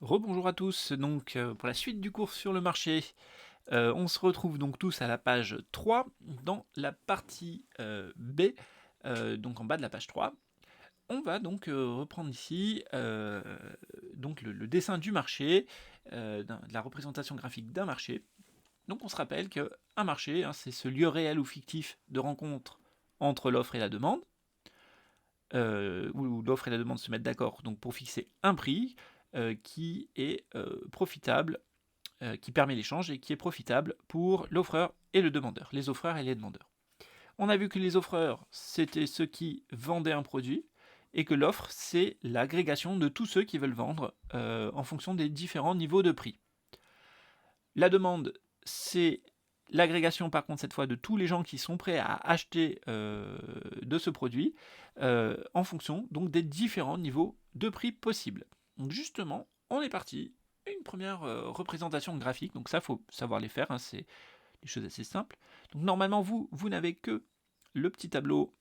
Rebonjour à tous, donc pour la suite du cours sur le marché, on se retrouve donc tous à la page 3 dans la partie B, donc en bas de la page 3. On va donc reprendre ici donc le dessin du marché, de la représentation graphique d'un marché. Donc on se rappelle qu'un marché, hein, c'est ce lieu réel ou fictif de rencontre entre l'offre et la demande, où l'offre et la demande se mettent d'accord donc pour fixer un prix qui est profitable, qui permet l'échange et qui est profitable pour l'offreur et le demandeur, les offreurs et les demandeurs. On a vu que les offreurs, c'était ceux qui vendaient un produit, et que l'offre, c'est l'agrégation de tous ceux qui veulent vendre en fonction des différents niveaux de prix. La demande, c'est l'agrégation par contre cette fois de tous les gens qui sont prêts à acheter de ce produit en fonction donc des différents niveaux de prix possibles. Donc justement, on est parti. Une première représentation graphique, donc ça faut savoir les faire, hein, c'est des choses assez simples. Donc normalement vous n'avez que le petit tableau,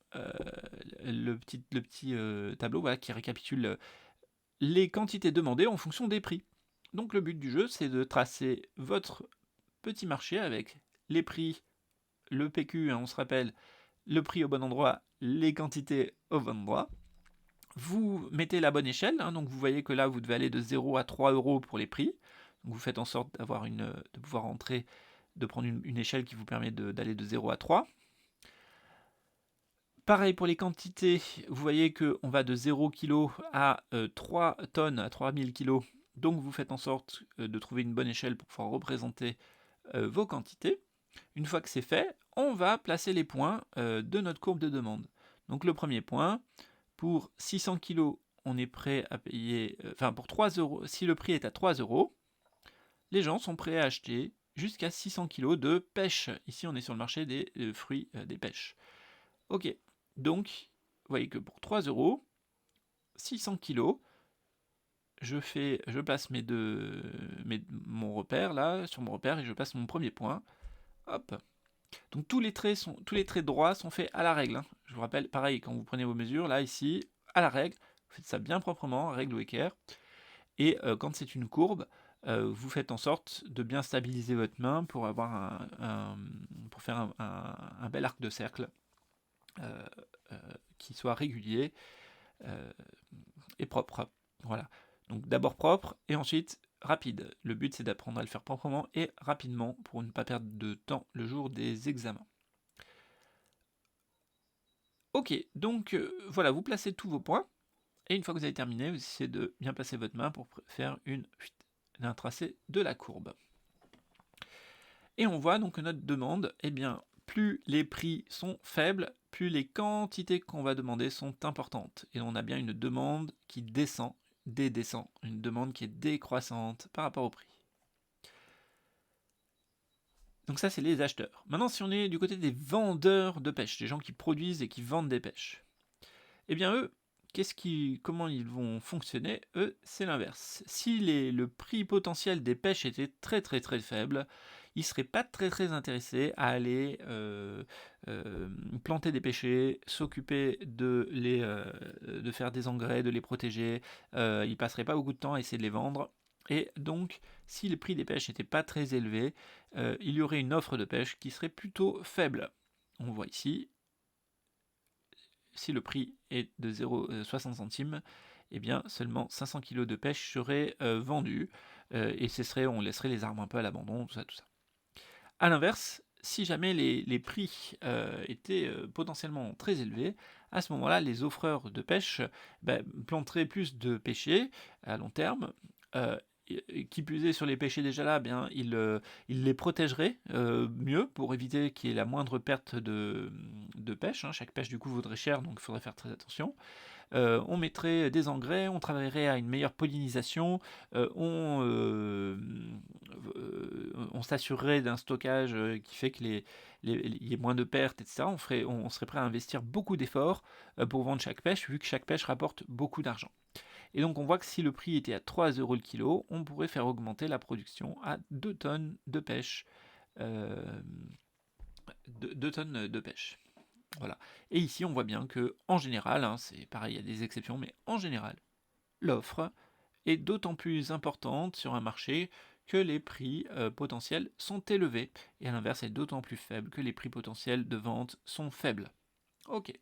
tableau voilà, qui récapitule les quantités demandées en fonction des prix. Donc le but du jeu, c'est de tracer votre petit marché avec les prix, le PQ, hein, on se rappelle, le prix au bon endroit, les quantités au bon endroit. Vous mettez la bonne échelle, hein, donc vous voyez que là, vous devez aller de 0 à 3 euros pour les prix. Donc vous faites en sorte de pouvoir entrer, de prendre une échelle qui vous permet d'aller de 0 à 3. Pareil pour les quantités, vous voyez qu'on va de 0 kg à 3 tonnes, à 3000 kg. Donc vous faites en sorte de trouver une bonne échelle pour pouvoir représenter vos quantités. Une fois que c'est fait, on va placer les points de notre courbe de demande. Donc le premier point, pour 600 kg, on est prêt à payer, pour 3 euros, si le prix est à 3 euros, les gens sont prêts à acheter jusqu'à 600 kg de pêche. Ici, on est sur le marché des fruits des pêches. Ok, donc, vous voyez que pour 3 euros, 600 kg, je place mon repère là, sur mon repère, et je place mon premier point. Hop. Donc tous les traits droits sont faits à la règle, hein. Je vous rappelle, pareil, quand vous prenez vos mesures, là, ici, à la règle, vous faites ça bien proprement, règle Wecker. Et quand c'est une courbe, vous faites en sorte de bien stabiliser votre main pour avoir pour faire un bel arc de cercle euh, euh, qui soit régulier euh, et propre. Voilà. Donc d'abord propre et ensuite rapide. Le but c'est d'apprendre à le faire proprement et rapidement pour ne pas perdre de temps le jour des examens. Ok, donc voilà, vous placez tous vos points et une fois que vous avez terminé, vous essayez de bien placer votre main pour faire un tracé de la courbe. Et on voit donc que notre demande, eh bien, plus les prix sont faibles, plus les quantités qu'on va demander sont importantes. Et on a bien une demande qui dédescend, une demande qui est décroissante par rapport au prix. Donc ça, c'est les acheteurs. Maintenant, si on est du côté des vendeurs de pêche, des gens qui produisent et qui vendent des pêches, eh bien eux, comment ils vont fonctionner? Eux, c'est l'inverse. Si le prix potentiel des pêches était très très très faible, ils ne seraient pas très très intéressés à aller planter des pêchers, s'occuper de faire des engrais, de les protéger. Ils passeraient pas beaucoup de temps à essayer de les vendre. Et donc, si le prix des pêches n'était pas très élevé, il y aurait une offre de pêche qui serait plutôt faible. On voit ici, si le prix est de 0,60 centimes, eh bien seulement 500 kg de pêche seraient vendus et on laisserait les arbres un peu à l'abandon, tout ça, tout ça. A l'inverse, si jamais les prix étaient potentiellement très élevés, à ce moment-là, les offreurs de pêche planteraient plus de pêchers à long terme. Qui plus est sur les pêchers déjà là, bien ils les protégeraient mieux pour éviter qu'il y ait la moindre perte de pêche, hein. Chaque pêche du coup vaudrait cher, donc il faudrait faire très attention. On mettrait des engrais, on travaillerait à une meilleure pollinisation, on s'assurerait d'un stockage qui fait qu'il y ait moins de pertes, etc. On serait prêt à investir beaucoup d'efforts pour vendre chaque pêche, vu que chaque pêche rapporte beaucoup d'argent. Et donc on voit que si le prix était à 3 euros le kilo, on pourrait faire augmenter la production à 2 tonnes de pêche. euh, 2 tonnes de pêche. Voilà. Et ici, on voit bien que, en général, hein, c'est pareil, il y a des exceptions, mais en général, l'offre est d'autant plus importante sur un marché que les prix potentiels sont élevés, et à l'inverse, elle est d'autant plus faible que les prix potentiels de vente sont faibles. Ok,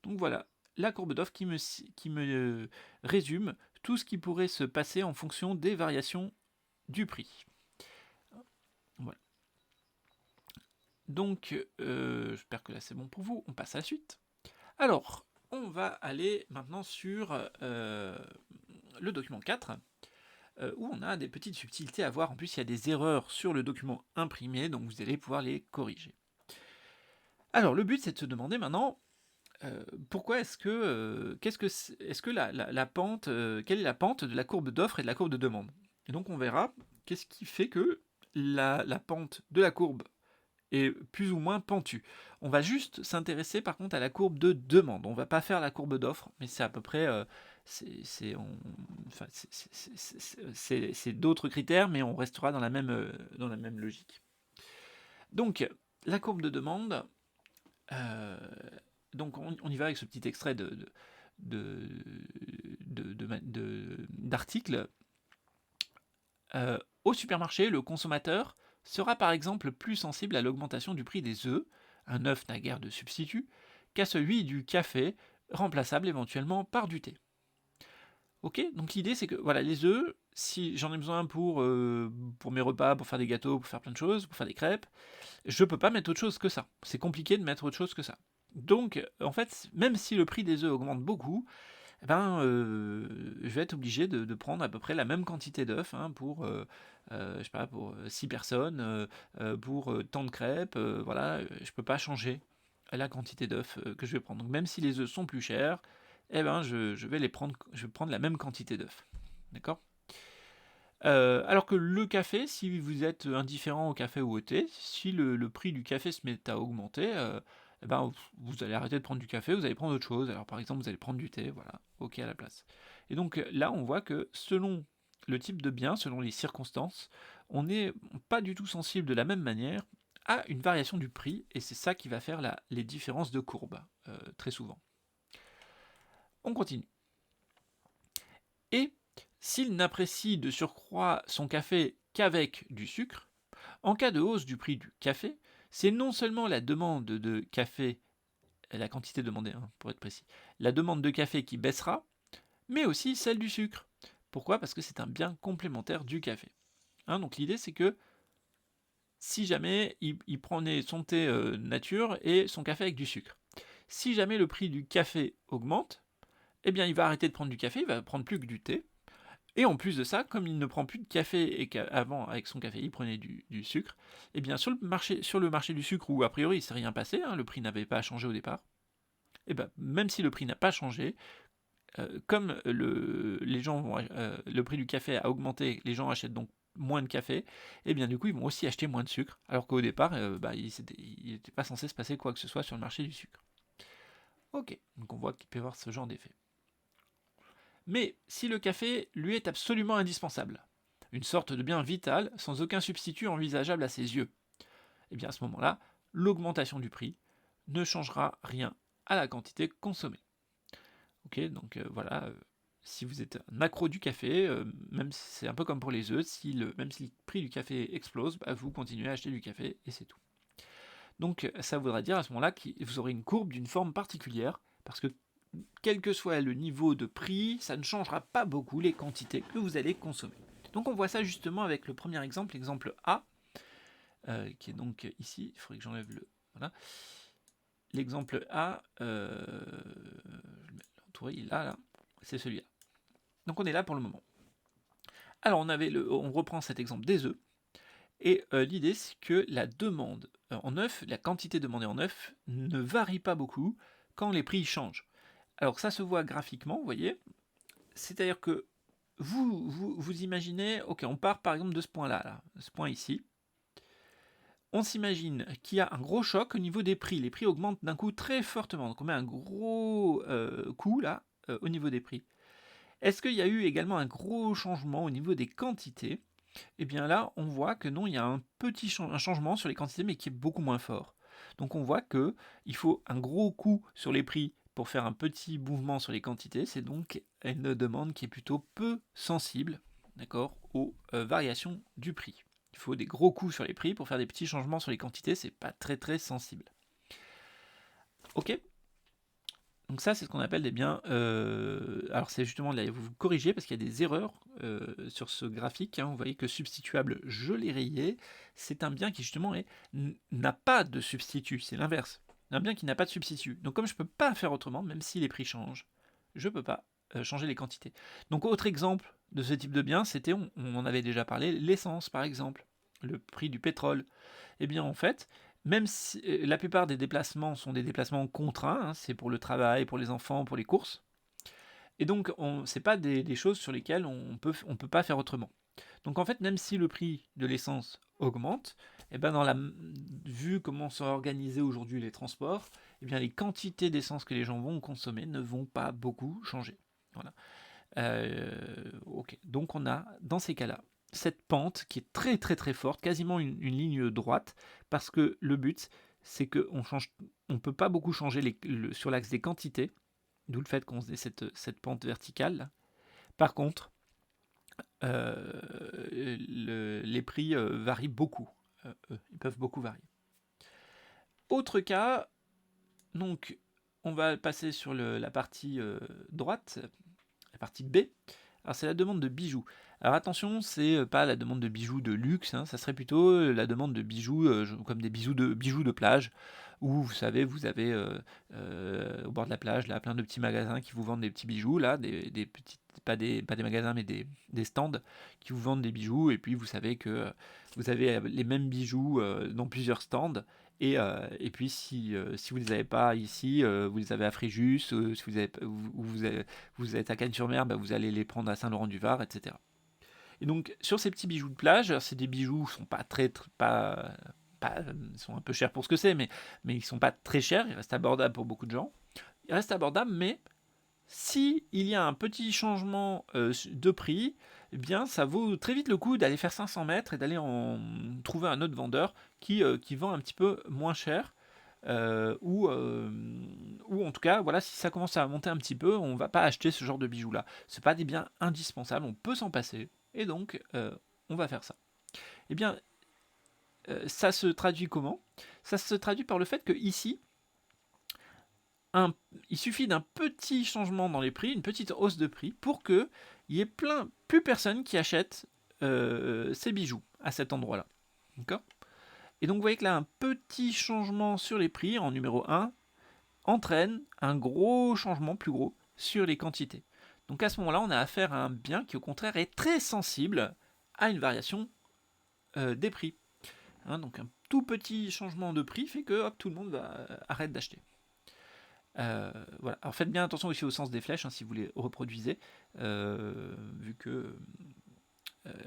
donc voilà la courbe d'offre qui me résume tout ce qui pourrait se passer en fonction des variations du prix. Voilà. Donc, j'espère que là c'est bon pour vous, on passe à la suite. Alors, on va aller maintenant sur le document 4, où on a des petites subtilités à voir. En plus, il y a des erreurs sur le document imprimé, donc vous allez pouvoir les corriger. Alors, le but, c'est de se demander maintenant, pourquoi est-ce que, est-ce que la pente, quelle est la pente de la courbe d'offre et de la courbe de demande? Et donc, on verra qu'est-ce qui fait que la pente de la courbe est plus ou moins pentue. On va juste s'intéresser par contre à la courbe de demande. On va pas faire la courbe d'offre, mais c'est à peu près, c'est d'autres critères, mais on restera dans la même logique. Donc, la courbe de demande, donc on y va avec ce petit extrait d'article. Au supermarché, le consommateur sera par exemple plus sensible à l'augmentation du prix des œufs, un œuf n'a guère de substitut, qu'à celui du café, remplaçable éventuellement par du thé. Ok, donc l'idée c'est que voilà, les œufs, si j'en ai besoin pour mes repas, pour faire des gâteaux, pour faire plein de choses, pour faire des crêpes, je peux pas mettre autre chose que ça. C'est compliqué de mettre autre chose que ça. Donc en fait, même si le prix des œufs augmente beaucoup, eh ben, je vais être obligé de prendre à peu près la même quantité d'œufs pour, je sais pas, pour 6 personnes, pour tant de crêpes, voilà, je peux pas changer la quantité d'œufs que je vais prendre. Donc même si les œufs sont plus chers, eh ben, je vais prendre la même quantité d'œufs. D'accord? Alors que le café, si vous êtes indifférent au café ou au thé, si le prix du café se met à augmenter, eh ben, vous allez arrêter de prendre du café, vous allez prendre autre chose. Alors par exemple, vous allez prendre du thé, voilà, ok à la place. Et donc là, on voit que selon le type de bien, selon les circonstances, on n'est pas du tout sensible de la même manière à une variation du prix, et c'est ça qui va faire les différences de courbe, très souvent. On continue. Et s'il n'apprécie de surcroît son café qu'avec du sucre, en cas de hausse du prix du café, c'est non seulement la demande de café, la quantité demandée pour être précis, la demande de café qui baissera, mais aussi celle du sucre. Pourquoi? Parce que c'est un bien complémentaire du café. Donc l'idée c'est que si jamais il prenait son thé nature et son café avec du sucre, si jamais le prix du café augmente, eh bien il va arrêter de prendre du café, il va prendre plus que du thé. Et en plus de ça, comme il ne prend plus de café et qu'avant, avec son café, il prenait du sucre, eh bien sur le marché du sucre, où a priori il ne s'est rien passé, le prix n'avait pas changé au départ, eh bien, même si le prix n'a pas changé, comme le prix du café a augmenté, les gens achètent donc moins de café, et bien du coup ils vont aussi acheter moins de sucre, alors qu'au départ, il n'était pas censé se passer quoi que ce soit sur le marché du sucre. Ok, donc on voit qu'il peut y avoir ce genre d'effet. Mais si le café lui est absolument indispensable, une sorte de bien vital sans aucun substitut envisageable à ses yeux, et bien à ce moment-là, l'augmentation du prix ne changera rien à la quantité consommée. Ok, donc voilà, si vous êtes un accro du café, même si c'est un peu comme pour les œufs, même si le prix du café explose, vous continuez à acheter du café et c'est tout. Donc ça voudra dire à ce moment-là que vous aurez une courbe d'une forme particulière, parce que quel que soit le niveau de prix, ça ne changera pas beaucoup les quantités que vous allez consommer. Donc on voit ça justement avec le premier exemple, l'exemple A, qui est donc ici, il faudrait que j'enlève le... Voilà. L'exemple A, je vais l'entourer, là, c'est celui-là. Donc on est là pour le moment. Alors on reprend cet exemple des œufs, et l'idée c'est que la demande en œufs, la quantité demandée en œufs, ne varie pas beaucoup quand les prix changent. Alors ça se voit graphiquement, vous voyez, c'est-à-dire que vous imaginez, ok, on part par exemple de ce point-là, ce point ici. On s'imagine qu'il y a un gros choc au niveau des prix. Les prix augmentent d'un coup très fortement. Donc on met un gros coup là au niveau des prix. Est-ce qu'il y a eu également un gros changement au niveau des quantités? Eh bien là, on voit que non, il y a un changement sur les quantités, mais qui est beaucoup moins fort. Donc on voit qu'il faut un gros coup sur les prix pour faire un petit mouvement sur les quantités, c'est donc une demande qui est plutôt peu sensible, d'accord, aux variations du prix. Il faut des gros coups sur les prix pour faire des petits changements sur les quantités, c'est pas très très sensible. Ok. Donc ça, c'est ce qu'on appelle des biens. Alors c'est justement là, vous vous corrigez parce qu'il y a des erreurs sur ce graphique. Hein. Vous voyez que substituable, je l'ai rayé. C'est un bien qui justement n'a pas de substitut. C'est l'inverse. Un bien qui n'a pas de substitut. Donc comme je ne peux pas faire autrement, même si les prix changent, je ne peux pas changer les quantités. Donc autre exemple de ce type de bien, c'était, on en avait déjà parlé, l'essence par exemple, le prix du pétrole. Eh bien en fait, même si la plupart des déplacements sont des déplacements contraints, hein, c'est pour le travail, pour les enfants, pour les courses, et donc c'est pas des choses sur lesquelles on peut pas faire autrement. Donc en fait, même si le prix de l'essence augmente, et ben vu comment sont organisés aujourd'hui les transports, et bien les quantités d'essence que les gens vont consommer ne vont pas beaucoup changer. Voilà. Ok. Donc on a dans ces cas-là cette pente qui est très très très forte, quasiment une ligne droite, parce que le but c'est qu'on on peut pas beaucoup changer sur l'axe des quantités, d'où le fait qu'on ait cette pente verticale. Par contre, les prix varient beaucoup, ils peuvent beaucoup varier. Autre cas, donc on va passer sur la partie droite, la partie B. Alors c'est la demande de bijoux. Alors attention, c'est pas la demande de bijoux de luxe, hein, ça serait plutôt la demande de bijoux comme des bijoux de plage, où vous savez, vous avez au bord de la plage là plein de petits magasins qui vous vendent des petits bijoux là, des petites, pas des magasins mais des stands qui vous vendent des bijoux, et puis vous savez que vous avez les mêmes bijoux dans plusieurs stands. Et puis si vous ne les avez pas ici, vous les avez à Fréjus, si vous êtes à Cannes-sur-Mer, bah, vous allez les prendre à Saint-Laurent-du-Var, etc. Et donc sur ces petits bijoux de plage, c'est des bijoux qui sont pas ils sont un peu chers pour ce que c'est, mais ils sont pas très chers, ils restent abordables pour beaucoup de gens. Ils restent abordables, mais si il y a un petit changement de prix, eh bien ça vaut très vite le coup d'aller faire 500 mètres et d'aller trouver un autre vendeur qui vend un petit peu moins cher. Ou en tout cas, voilà, si ça commence à monter un petit peu, on va pas acheter ce genre de bijoux là. C'est pas des biens indispensables, on peut s'en passer, et donc on va faire ça. Eh bien, ça se traduit comment? Ça se traduit par le fait que ici, il suffit d'un petit changement dans les prix, une petite hausse de prix, pour qu'il y ait plus personne qui achète ces bijoux à cet endroit-là. D'accord? Et donc vous voyez que là, un petit changement sur les prix en numéro 1 entraîne un gros changement plus gros sur les quantités. Donc à ce moment-là, on a affaire à un bien qui au contraire est très sensible à une variation des prix. Hein, donc un tout petit changement de prix fait que hop, tout le monde arrête d'acheter. Voilà. Alors faites bien attention aussi au sens des flèches, hein, si vous les reproduisez, vu que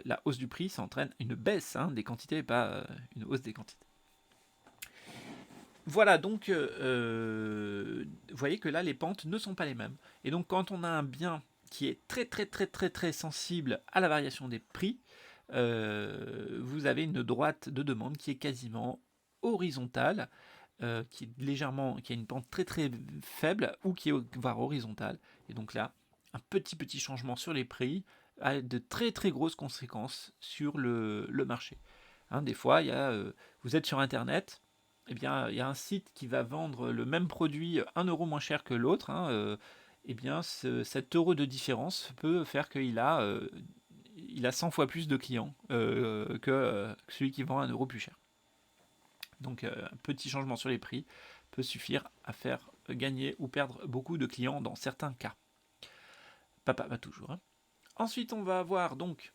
la hausse du prix, ça entraîne une baisse des quantités et pas une hausse des quantités. Voilà, donc vous voyez que là, les pentes ne sont pas les mêmes. Et donc quand on a un bien qui est très très très très très sensible à la variation des prix, vous avez une droite de demande qui est quasiment horizontale, qui a une pente très très faible ou qui est voire horizontale. Et donc là, un petit changement sur les prix a de très très grosses conséquences sur le marché. Hein, des fois, vous êtes sur Internet, eh bien, il y a un site qui va vendre le même produit 1 euro moins cher que l'autre. Hein, eh bien, cet euro de différence peut faire qu'il a 100 fois plus de clients que celui qui vend 1 euro plus cher. Donc un petit changement sur les prix peut suffire à faire gagner ou perdre beaucoup de clients dans certains cas. Pas toujours. Hein. Ensuite, on va avoir donc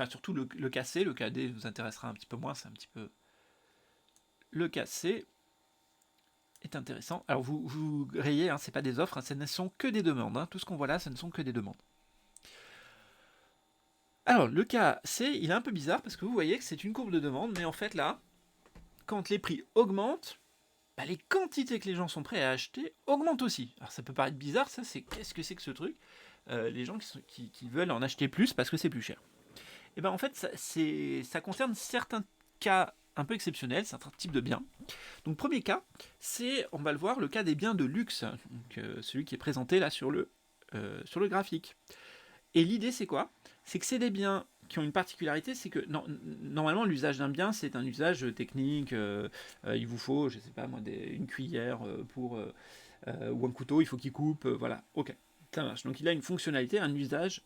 surtout le cas C. Le cas D vous intéressera un petit peu moins, c'est un petit peu... Le cas C est intéressant. Alors vous rayez, hein, c'est pas des offres, hein, ce ne sont que des demandes. Hein. Tout ce qu'on voit là, ce ne sont que des demandes. Alors, le cas C, il est un peu bizarre parce que vous voyez que c'est une courbe de demande, mais en fait là, quand les prix augmentent, bah, les quantités que les gens sont prêts à acheter augmentent aussi. Alors ça peut paraître bizarre, ça c'est qu'est-ce que c'est que ce truc les gens qui veulent en acheter plus parce que c'est plus cher. Et ben en fait ça concerne certains cas un peu exceptionnel, c'est un type de bien. Donc premier cas, c'est, on va le voir, le cas des biens de luxe, donc, celui qui est présenté là sur le graphique. Et l'idée c'est quoi? C'est que c'est des biens qui ont une particularité, c'est que normalement l'usage d'un bien c'est un usage technique, il vous faut, je sais pas moi, une cuillère ou un couteau, il faut qu'il coupe, voilà, ok, ça marche. Donc il a une fonctionnalité, un usage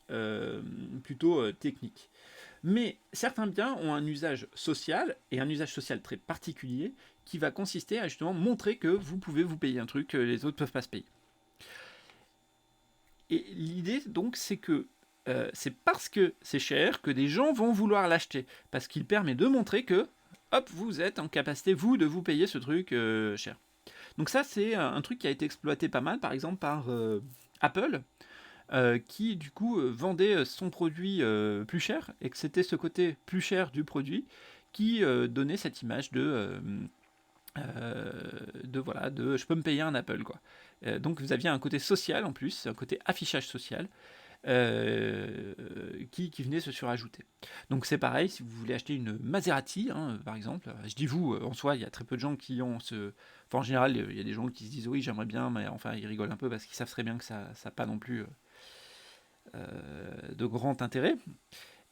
plutôt technique. Mais certains biens ont un usage social, et un usage social très particulier, qui va consister à justement montrer que vous pouvez vous payer un truc que les autres ne peuvent pas se payer. Et l'idée donc c'est que c'est parce que c'est cher que des gens vont vouloir l'acheter, parce qu'il permet de montrer que hop, vous êtes en capacité, vous, de vous payer ce truc cher. Donc ça, c'est un truc qui a été exploité pas mal, par exemple, par Apple, qui, du coup, vendait son produit plus cher, et que c'était ce côté plus cher du produit qui donnait cette image voilà, de je peux me payer un Apple, quoi. Donc vous aviez un côté social, en plus, un côté affichage social, qui venait se surajouter. Donc c'est pareil, si vous voulez acheter une Maserati, hein, par exemple, je dis vous, en soi, il y a très peu de gens qui ont ce... Enfin, en général, il y a des gens qui se disent oui, j'aimerais bien, mais enfin, ils rigolent un peu parce qu'ils savent très bien que ça n'a pas non plus de grand intérêt.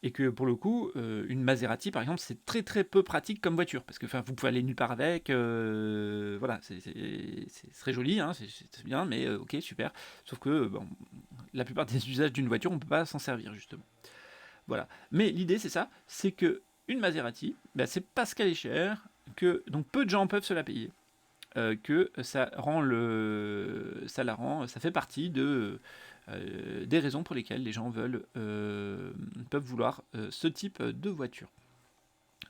Et que pour le coup, une Maserati, par exemple, c'est très très peu pratique comme voiture, parce que vous pouvez aller nulle part avec, voilà, c'est très joli, hein, c'est bien, mais ok, super. Sauf que bon, la plupart des usages d'une voiture, on ne peut pas s'en servir, justement. Voilà. Mais l'idée, c'est ça, c'est que une Maserati, bah, c'est parce qu'elle est chère, que donc peu de gens peuvent se la payer, que ça fait partie des raisons pour lesquelles les gens peuvent vouloir ce type de voiture.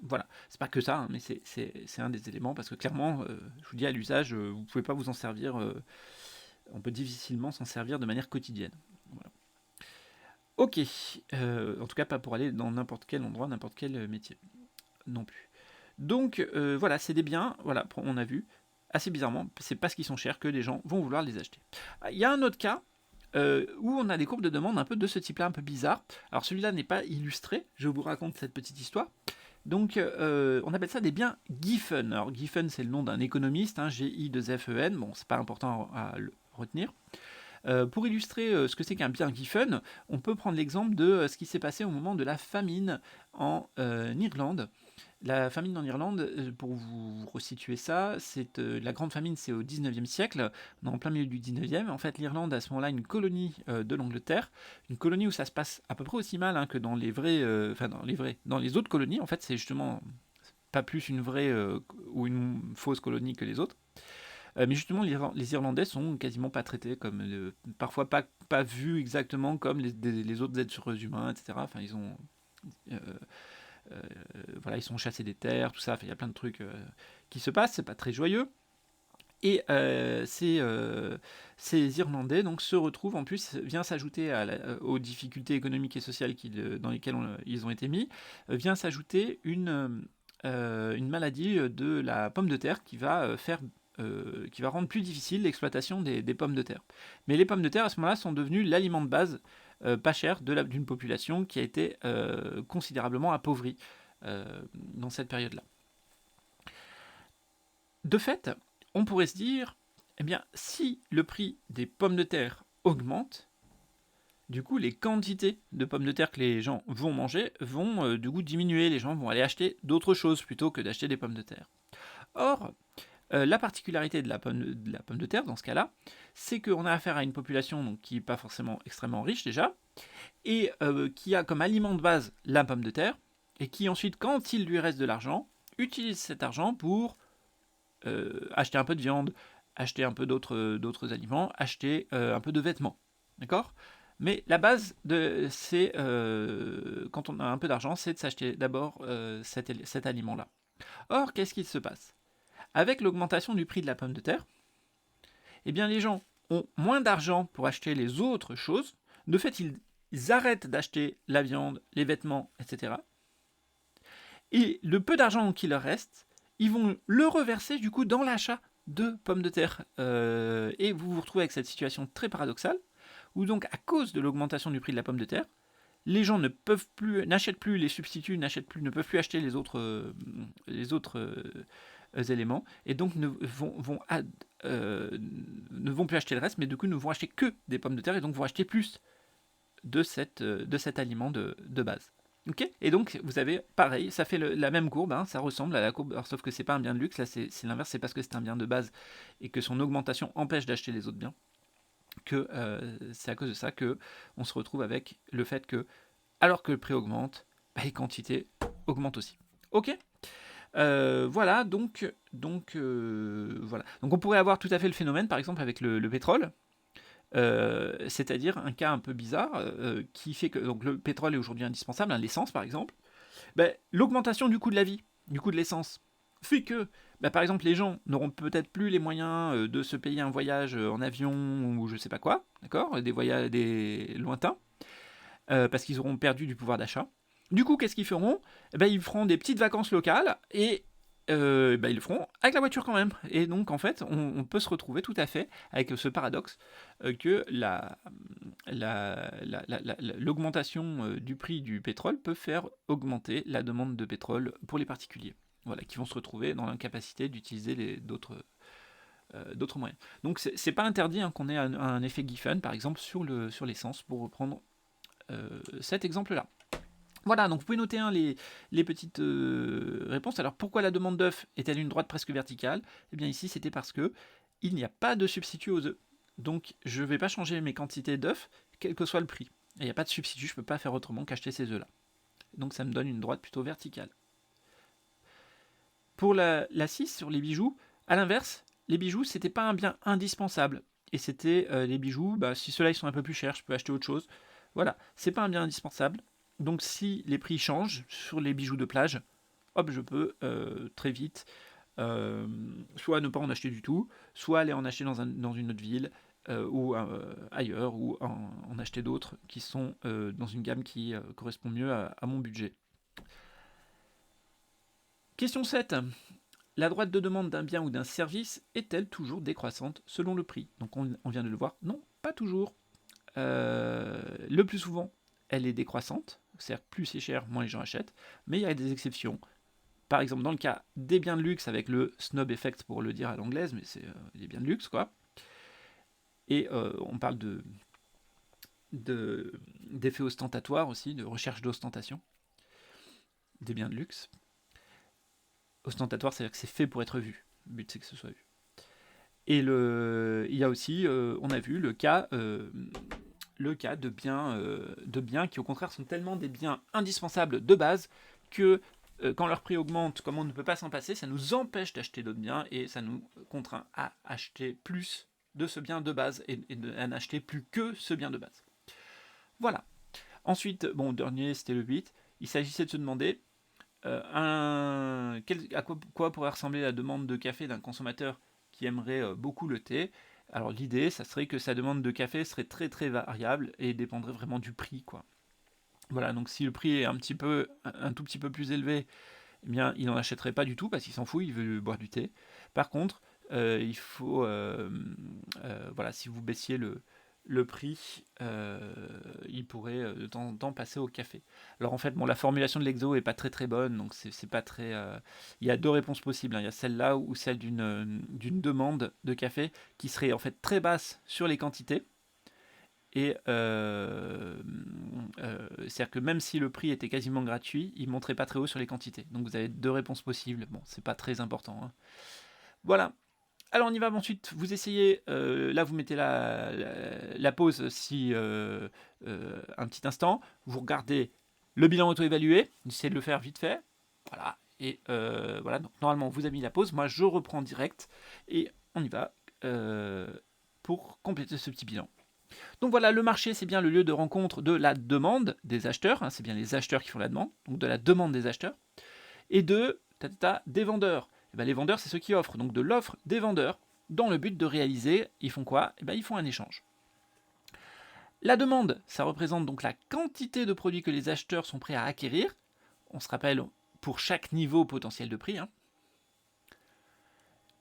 Voilà, c'est pas que ça, hein, mais c'est un des éléments, parce que clairement, je vous dis, à l'usage, vous pouvez pas vous en servir, on peut difficilement s'en servir de manière quotidienne. Voilà. Ok, en tout cas pas pour aller dans n'importe quel endroit, n'importe quel métier, non plus. Donc voilà, c'est des biens, voilà, on a vu, assez bizarrement, c'est parce qu'ils sont chers que les gens vont vouloir les acheter. Il y a un autre cas où on a des courbes de demande un peu de ce type-là, un peu bizarre. Alors celui-là n'est pas illustré, je vous raconte cette petite histoire. Donc on appelle ça des biens Giffen. Alors Giffen, c'est le nom d'un économiste, hein, G-I-2-F-E-N, bon c'est pas important à le retenir. Pour illustrer ce que c'est qu'un bien Giffen, on peut prendre l'exemple de ce qui s'est passé au moment de la famine en Irlande. La famine en Irlande, pour vous resituer ça, c'est la grande famine, c'est au 19e siècle, on est en plein milieu du 19e. En fait, l'Irlande, à ce moment-là, une colonie de l'Angleterre, une colonie où ça se passe à peu près aussi mal, hein, que dans les dans les autres colonies. En fait, c'est justement pas plus une vraie ou une fausse colonie que les autres. Mais justement, les Irlandais sont quasiment pas traités comme, parfois pas vus exactement comme les autres êtres humains, etc. Enfin, ils ont voilà, ils sont chassés des terres, tout ça. Il y a plein de trucs qui se passent, c'est pas très joyeux. Et ces Irlandais donc se retrouvent, en plus, vient s'ajouter aux difficultés économiques et sociales dans lesquelles ils ont été mis, vient s'ajouter une maladie de la pomme de terre qui va rendre plus difficile l'exploitation des pommes de terre. Mais les pommes de terre, à ce moment-là, sont devenues l'aliment de base pas cher d'une population qui a été considérablement appauvrie dans cette période-là. De fait, on pourrait se dire, eh bien, si le prix des pommes de terre augmente, du coup, les quantités de pommes de terre que les gens vont manger vont du coup diminuer. Les gens vont aller acheter d'autres choses plutôt que d'acheter des pommes de terre. Or, la particularité de la pomme de terre, dans ce cas-là, c'est qu'on a affaire à une population donc, qui n'est pas forcément extrêmement riche déjà, et qui a comme aliment de base la pomme de terre, et qui ensuite, quand il lui reste de l'argent, utilise cet argent pour acheter un peu de viande, acheter un peu d'autres aliments, acheter un peu de vêtements. D'accord ? Mais la base, c'est quand on a un peu d'argent, c'est de s'acheter d'abord cet aliment-là. Or, qu'est-ce qui se passe ? Avec l'augmentation du prix de la pomme de terre, eh bien les gens ont moins d'argent pour acheter les autres choses. De fait, ils arrêtent d'acheter la viande, les vêtements, etc. Et le peu d'argent qui leur reste, ils vont le reverser du coup dans l'achat de pommes de terre. Et vous vous retrouvez avec cette situation très paradoxale, où donc à cause de l'augmentation du prix de la pomme de terre, les gens n'achètent plus les substituts, ne peuvent plus acheter les autres éléments, et donc ne vont plus acheter le reste, mais du coup ne vont acheter que des pommes de terre, et donc vont acheter plus de cet aliment de base. Ok, et donc vous avez pareil, ça fait la même courbe, hein, ça ressemble à la courbe, alors, sauf que c'est pas un bien de luxe, là c'est l'inverse, c'est parce que c'est un bien de base et que son augmentation empêche d'acheter les autres biens, que c'est à cause de ça que on se retrouve avec le fait que, alors que le prix augmente, les quantités augmentent aussi. Ok, voilà, donc voilà. Donc on pourrait avoir tout à fait le phénomène, par exemple avec le pétrole, c'est-à-dire un cas un peu bizarre qui fait que donc le pétrole est aujourd'hui indispensable, hein, l'essence par exemple. L'augmentation du coût de la vie, du coût de l'essence, fait que, par exemple, les gens n'auront peut-être plus les moyens de se payer un voyage en avion ou je sais pas quoi, d'accord, des voyages lointains, parce qu'ils auront perdu du pouvoir d'achat. Du coup, qu'est-ce qu'ils feront ? Ils feront des petites vacances locales et ils le feront avec la voiture quand même. Et donc, en fait, on peut se retrouver tout à fait avec ce paradoxe que l'augmentation du prix du pétrole peut faire augmenter la demande de pétrole pour les particuliers. Voilà, qui vont se retrouver dans l'incapacité d'utiliser d'autres moyens. Donc, c'est pas interdit hein, qu'on ait un effet Giffen, par exemple, sur l'essence, pour reprendre cet exemple-là. Voilà, donc vous pouvez noter les petites réponses. Alors pourquoi la demande d'œufs est-elle une droite presque verticale ? Eh bien ici c'était parce que il n'y a pas de substitut aux œufs. Donc je ne vais pas changer mes quantités d'œufs, quel que soit le prix. Et il n'y a pas de substitut, je ne peux pas faire autrement qu'acheter ces œufs-là. Donc ça me donne une droite plutôt verticale. Pour la 6, sur les bijoux, à l'inverse, les bijoux, c'était pas un bien indispensable. Et c'était les bijoux, si ceux-là ils sont un peu plus chers, je peux acheter autre chose. Voilà, c'est pas un bien indispensable. Donc si les prix changent sur les bijoux de plage, hop, je peux très vite soit ne pas en acheter du tout, soit aller en acheter dans une autre ville ou ailleurs, ou en acheter d'autres qui sont dans une gamme qui correspond mieux à mon budget. Question 7. La droite de demande d'un bien ou d'un service est-elle toujours décroissante selon le prix ? Donc on vient de le voir, non, pas toujours. Le plus souvent, elle est décroissante, c'est-à-dire plus c'est cher, moins les gens achètent, mais il y a des exceptions. Par exemple, dans le cas des biens de luxe, avec le snob effect pour le dire à l'anglaise, mais c'est des biens de luxe, quoi. Et on parle d'effets ostentatoires aussi, de recherche d'ostentation, des biens de luxe. Ostentatoire, c'est-à-dire que c'est fait pour être vu. Le but, c'est que ce soit vu. Et il y a aussi, on a vu le cas de biens qui au contraire sont tellement des biens indispensables de base que quand leur prix augmente, comme on ne peut pas s'en passer, ça nous empêche d'acheter d'autres biens et ça nous contraint à acheter plus de ce bien de base et à n'acheter plus que ce bien de base. Voilà. Ensuite, dernier, c'était le 8. Il s'agissait de se demander à quoi pourrait ressembler la demande de café d'un consommateur qui aimerait beaucoup le thé. Alors l'idée, ça serait que sa demande de café serait très très variable et dépendrait vraiment du prix, quoi. Voilà, donc si le prix est un tout petit peu plus élevé, eh bien il n'en achèterait pas du tout parce qu'il s'en fout, il veut boire du thé. Par contre, il faut, voilà, si vous baissiez le prix, il pourrait de temps en temps passer au café. Alors en fait, la formulation de l'exo est pas très très bonne, donc c'est pas très. Il y a deux réponses possibles, hein. Il y a celle-là ou celle d'une demande de café qui serait en fait très basse sur les quantités. Et c'est-à-dire que même si le prix était quasiment gratuit, il ne monterait pas très haut sur les quantités. Donc vous avez deux réponses possibles. Bon, c'est pas très important, hein. Voilà. Alors on y va ensuite, vous essayez, là vous mettez la pause si un petit instant, vous regardez le bilan auto-évalué, essayez de le faire vite fait, voilà, et voilà, donc normalement vous avez mis la pause, moi je reprends direct, et on y va pour compléter ce petit bilan. Donc voilà, le marché c'est bien le lieu de rencontre de la demande des acheteurs, hein, c'est bien les acheteurs qui font la demande, donc de la demande des acheteurs, et des vendeurs. Les vendeurs, c'est ceux qui offrent, donc de l'offre des vendeurs, dans le but de réaliser, ils font quoi ? Ils font un échange. La demande, ça représente donc la quantité de produits que les acheteurs sont prêts à acquérir. On se rappelle, pour chaque niveau potentiel de prix. Hein.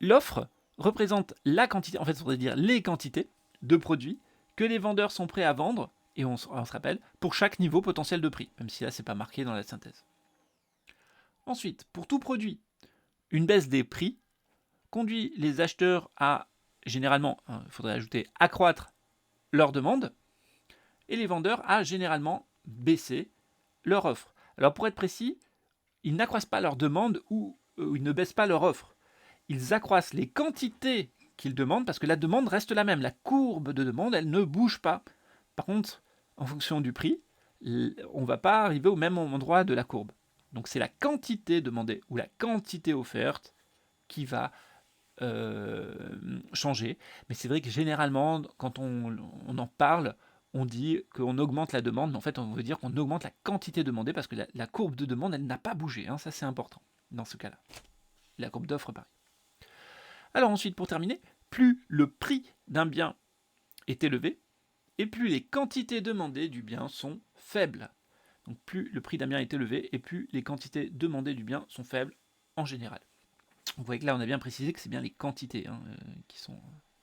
L'offre représente la quantité, en fait, ça veut dire les quantités de produits que les vendeurs sont prêts à vendre Et on se rappelle, pour chaque niveau potentiel de prix, même si là, c'est pas marqué dans la synthèse. Ensuite, pour tout produit, une baisse des prix conduit les acheteurs à, généralement, il faudrait ajouter, accroître leur demande, et les vendeurs à, généralement, baisser leur offre. Alors, pour être précis, ils n'accroissent pas leur demande ou ils ne baissent pas leur offre. Ils accroissent les quantités qu'ils demandent parce que la demande reste la même. La courbe de demande, elle ne bouge pas. Par contre, en fonction du prix, on ne va pas arriver au même endroit de la courbe. Donc c'est la quantité demandée ou la quantité offerte qui va changer. Mais c'est vrai que généralement, quand on en parle, on dit qu'on augmente la demande, mais en fait, on veut dire qu'on augmente la quantité demandée parce que la courbe de demande, elle n'a pas bougé. Ça, c'est important dans ce cas-là. La courbe d'offre, pareil. Alors ensuite, pour terminer, plus le prix d'un bien est élevé, et plus les quantités demandées du bien sont faibles. Donc plus le prix d'un bien est élevé, et plus les quantités demandées du bien sont faibles en général. Vous voyez que là, on a bien précisé que c'est bien les quantités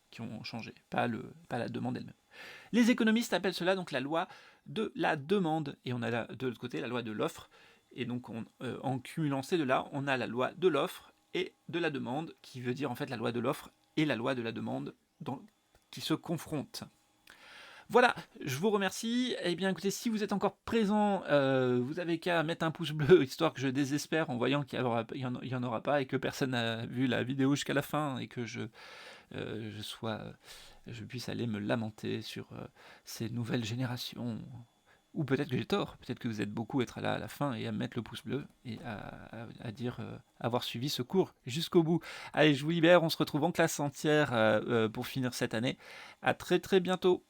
qui ont changé, pas la demande elle-même. Les économistes appellent cela donc la loi de la demande, et on a de l'autre côté la loi de l'offre. Et donc en cumulant ces deux-là, on a la loi de l'offre et de la demande, qui veut dire en fait la loi de l'offre et la loi de la demande qui se confrontent. Voilà, je vous remercie. Eh bien, écoutez, si vous êtes encore présent, vous avez qu'à mettre un pouce bleu, histoire que je désespère en voyant qu'il n'y en aura pas et que personne n'a vu la vidéo jusqu'à la fin et que je puisse aller me lamenter sur ces nouvelles générations. Ou peut-être que j'ai tort, peut-être que vous êtes beaucoup à être là à la fin et à mettre le pouce bleu et à dire avoir suivi ce cours jusqu'au bout. Allez, je vous libère, on se retrouve en classe entière pour finir cette année. À très très bientôt.